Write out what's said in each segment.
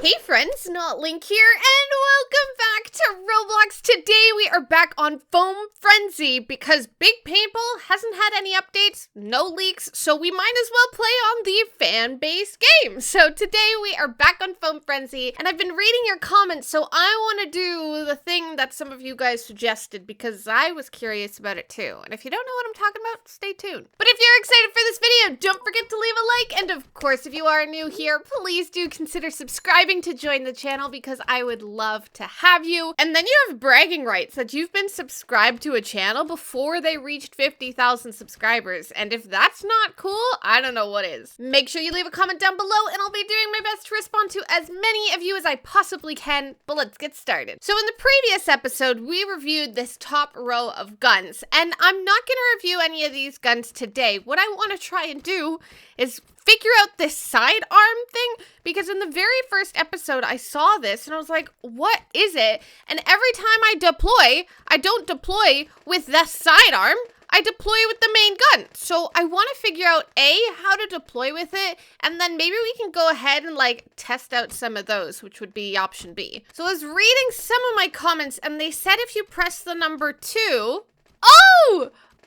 Hey friends, Not Link here, and welcome back to Roblox. Today we are back on Foam Frenzy because Big Paintball hasn't had any updates, no leaks, so we might as well play on the fan-based game. So today we are back on Foam Frenzy, and I've been reading your comments, so I want to do the thing that some of you guys suggested because I was curious about it too. And if you don't know what I'm talking about, stay tuned. But if you're excited for this video, don't forget to leave a like, and of course, if you are new here, please do consider subscribing to join the channel because I would love to have you. And then you have bragging rights that you've been subscribed to a channel before they reached 50,000 subscribers. And if that's not cool, I don't know what is. Make sure you leave a comment down below and I'll be doing my best to respond to as many of you as I possibly can. But let's get started. So in the previous episode, we reviewed this top row of guns, and I'm not going to review any of these guns today. What I want to try and do is figure out this sidearm thing, because in the very first episode I saw this and I was like, what is it? And every time I deploy, I don't deploy with the sidearm, I deploy with the main gun. So I want to figure out how to deploy with it, and then maybe we can go ahead and like test out some of those, which would be option B. So I was reading some of my comments and they said if you press the number 2,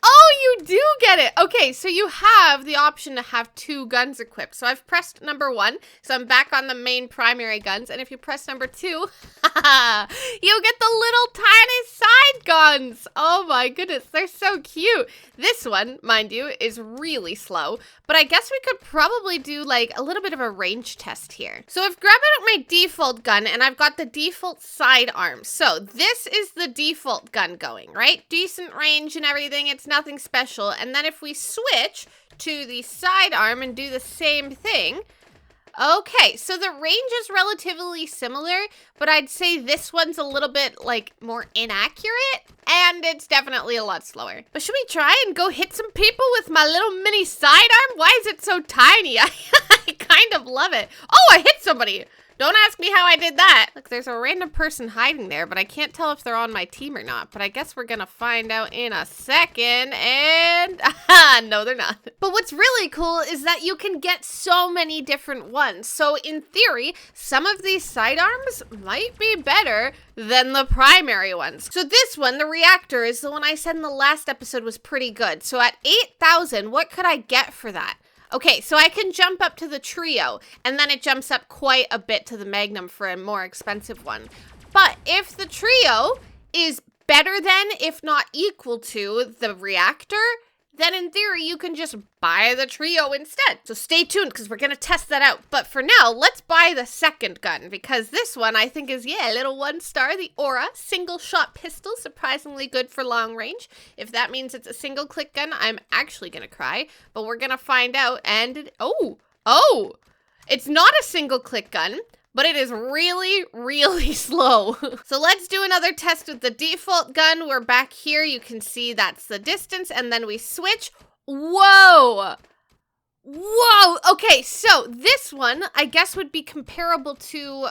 Oh, you do get it. Okay, so you have the option to have 2 guns equipped. So I've pressed number 1, so I'm back on the main primary guns. And if you press number 2, you get the little tiny side guns. Oh my goodness, they're so cute. This one, mind you, is really slow, but I guess we could probably do like a little bit of a range test here. So I've grabbed out my default gun and I've got the default sidearm. So this is the default gun going, right? Decent range and everything. It's nothing special. And then if we switch to the sidearm and do the same thing, okay, so the range is relatively similar, but I'd say this one's a little bit like more inaccurate, and it's definitely a lot slower. But should we try and go hit some people with my little mini sidearm? Why is it so tiny? I kind of love it. Oh, I hit somebody. Don't ask me how I did that. Look, there's a random person hiding there, but I can't tell if they're on my team or not. But I guess we're gonna find out in a second, and no, they're not. But what's really cool is that you can get so many different ones. So in theory, some of these sidearms might be better than the primary ones. So this one, the reactor, is the one I said in the last episode was pretty good. So at 8,000, what could I get for that? Okay, so I can jump up to the trio, and then it jumps up quite a bit to the Magnum for a more expensive one. But if the trio is better than, if not equal to, the reactor, then in theory, you can just buy the trio instead. So stay tuned, because we're going to test that out. But for now, let's buy the second gun, because this one I think is, a little 1-star, the Aura single-shot pistol, surprisingly good for long range. If that means it's a single-click gun, I'm actually going to cry, but we're going to find out. And, it's not a single-click gun, but it is really, really slow. So let's do another test with the default gun. We're back here. You can see that's the distance, and then we switch. Whoa! Whoa! Okay, so this one, I guess, would be comparable to,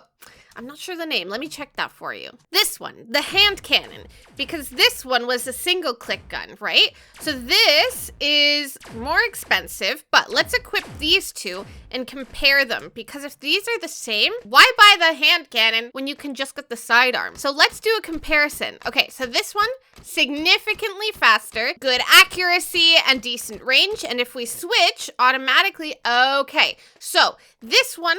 I'm not sure the name. Let me check that for you. This one, the hand cannon, because this one was a single click gun, right? So this is more expensive, but let's equip these two and compare them, because if these are the same, why buy the hand cannon when you can just get the sidearm? So let's do a comparison. Okay, so this one, significantly faster, good accuracy and decent range. And if we switch automatically, okay, so this one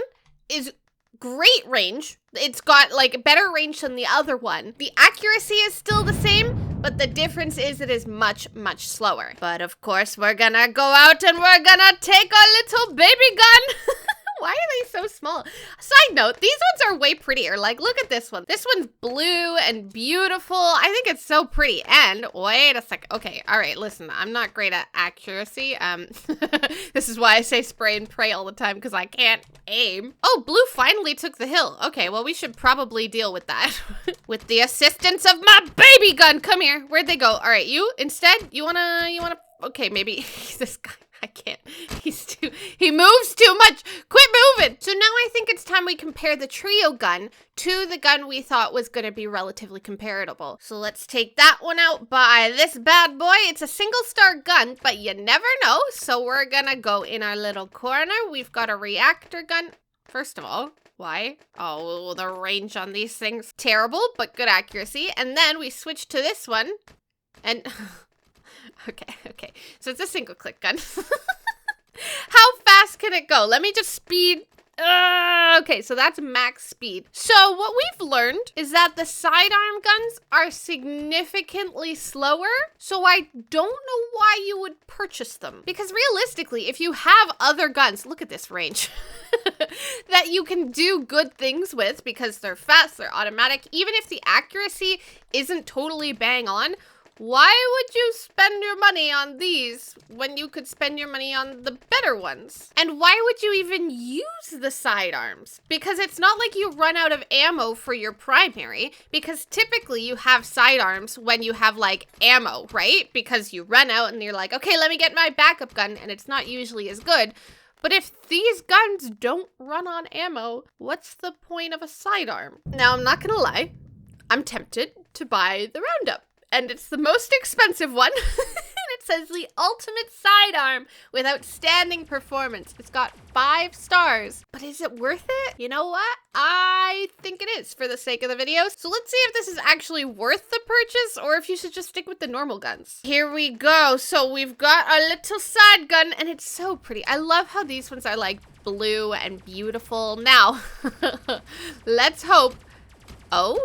is great range. It's got like better range than the other one. The accuracy is still the same, but the difference is it is much, much slower. But of course, we're gonna go out and we're gonna take our little baby gun. Why are they so small? Side note, these ones are way prettier. Like, look at this one. This one's blue and beautiful. I think it's so pretty. And wait a second. Okay, all right, listen, I'm not great at accuracy. This is why I say spray and pray all the time, because I can't aim. Oh, blue finally took the hill. Okay, well, we should probably deal with that with the assistance of my baby gun. Come here. Where'd they go? All right, you instead, you wanna, okay, maybe this guy. I can't. He moves too much. Quit moving. So now I think it's time we compare the trio gun to the gun we thought was going to be relatively comparable. So let's take that one out by this bad boy. It's a single star gun, but you never know. So we're going to go in our little corner. We've got a reactor gun. First of all, Why? Oh, the range on these things. Terrible, but good accuracy. And then we switch to this one. And, okay. So it's a single click gun. How fast can it go? Let me just speed. Okay, so that's max speed. So what we've learned is that the sidearm guns are significantly slower, so I don't know why you would purchase them. Because realistically, if you have other guns, look at this range, that you can do good things with because they're fast, they're automatic, even if the accuracy isn't totally bang on, why would you spend your money on these when you could spend your money on the better ones? And why would you even use the sidearms? Because it's not like you run out of ammo for your primary, because typically you have sidearms when you have like ammo, right? Because you run out and you're like, okay, let me get my backup gun, and it's not usually as good. But if these guns don't run on ammo, what's the point of a sidearm? Now, I'm not gonna lie, I'm tempted to buy the Roundup. And it's the most expensive one. And it says the ultimate sidearm with outstanding performance. It's got 5 stars. But is it worth it? You know what? I think it is for the sake of the video. So let's see if this is actually worth the purchase or if you should just stick with the normal guns. Here we go. So we've got our little side gun and it's so pretty. I love how these ones are like blue and beautiful. Now, let's hope. Oh.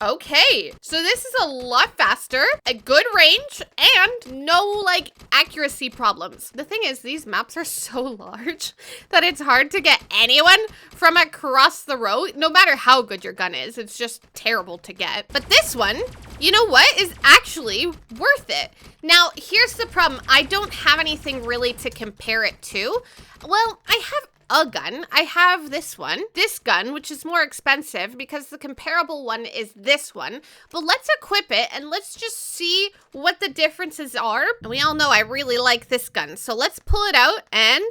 Okay, so this is a lot faster, a good range, and no, like, accuracy problems. The thing is, these maps are so large that it's hard to get anyone from across the road, no matter how good your gun is. It's just terrible to get. But this one, you know what, is actually worth it. Now, here's the problem. I don't have anything really to compare it to. Well, I have a gun. I have this gun, which is more expensive because the comparable one is this one. But let's equip it and let's just see what the differences are. And we all know I really like this gun. So let's pull it out, and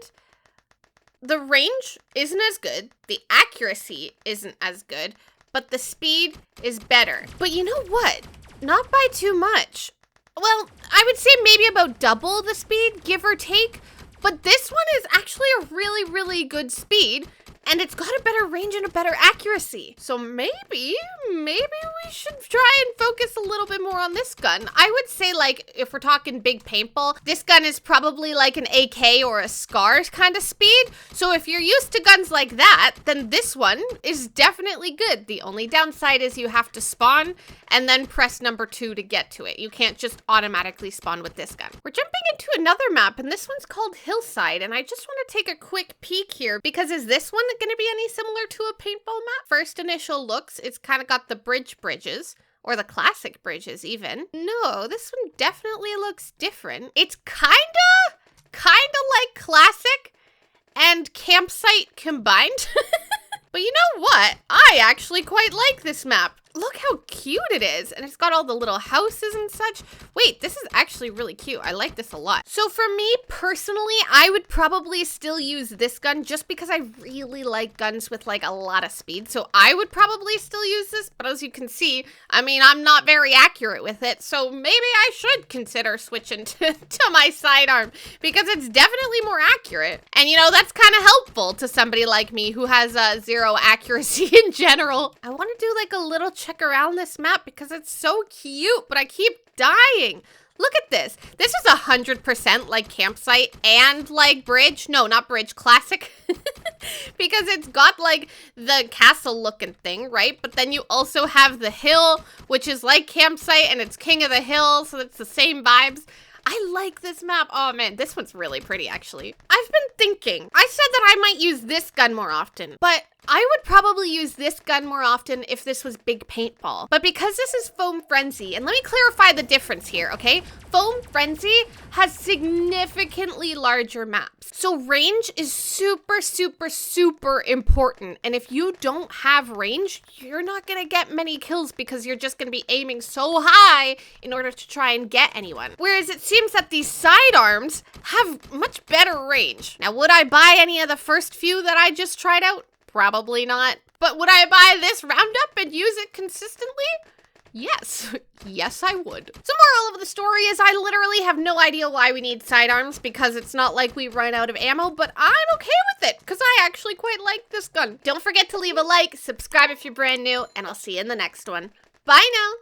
the range isn't as good. The accuracy isn't as good, but the speed is better. But you know what? Not by too much. Well, I would say maybe about double the speed, give or take. But this one is actually a really, really good speed, and it's got a better range and a better accuracy. So maybe we should try and focus a little bit more on this gun. I would say, like, if we're talking big paintball, this gun is probably like an AK or a SCAR kind of speed. So if you're used to guns like that, then this one is definitely good. The only downside is you have to spawn and then press number 2 to get to it. You can't just automatically spawn with this gun. We're jumping into another map, and this one's called Hillside, and I just want to take a quick peek here, because is this one going to be any similar to a paintball map? First initial looks, it's kind of got the bridges, or the classic bridges even. No, this one definitely looks different. It's kinda like classic and campsite combined. But you know what? I actually quite like this map. Look how cute it is. And it's got all the little houses and such. Wait, this is actually really cute. I like this a lot. So for me personally, I would probably still use this gun just because I really like guns with like a lot of speed. So I would probably still use this. But as you can see, I mean, I'm not very accurate with it. So maybe I should consider switching to my sidearm because it's definitely more accurate. And you know, that's kind of helpful to somebody like me who has 0 accuracy in general. I want to do like a little check around this map because it's so cute, but I keep dying. Look at this. This is 100% like campsite and like bridge. No, not bridge, classic. Because it's got like the castle looking thing, right? But then you also have the hill, which is like campsite, and it's King of the Hill, so it's the same vibes. I like this map. Oh man, this one's really pretty actually. I've been thinking. I said that I might use this gun more often, but I would probably use this gun more often if this was big paintball. But because this is Foam Frenzy, and let me clarify the difference here, okay? Foam Frenzy has significantly larger maps. So range is super, super, super important. And if you don't have range, you're not gonna get many kills because you're just gonna be aiming so high in order to try and get anyone. Whereas it seems that these sidearms have much better range. Now, would I buy any of the first few that I just tried out? Probably not. But would I buy this Roundup and use it consistently? Yes. Yes, I would. So moral of the story is I literally have no idea why we need sidearms because it's not like we run out of ammo, but I'm okay with it because I actually quite like this gun. Don't forget to leave a like, subscribe if you're brand new, and I'll see you in the next one. Bye now.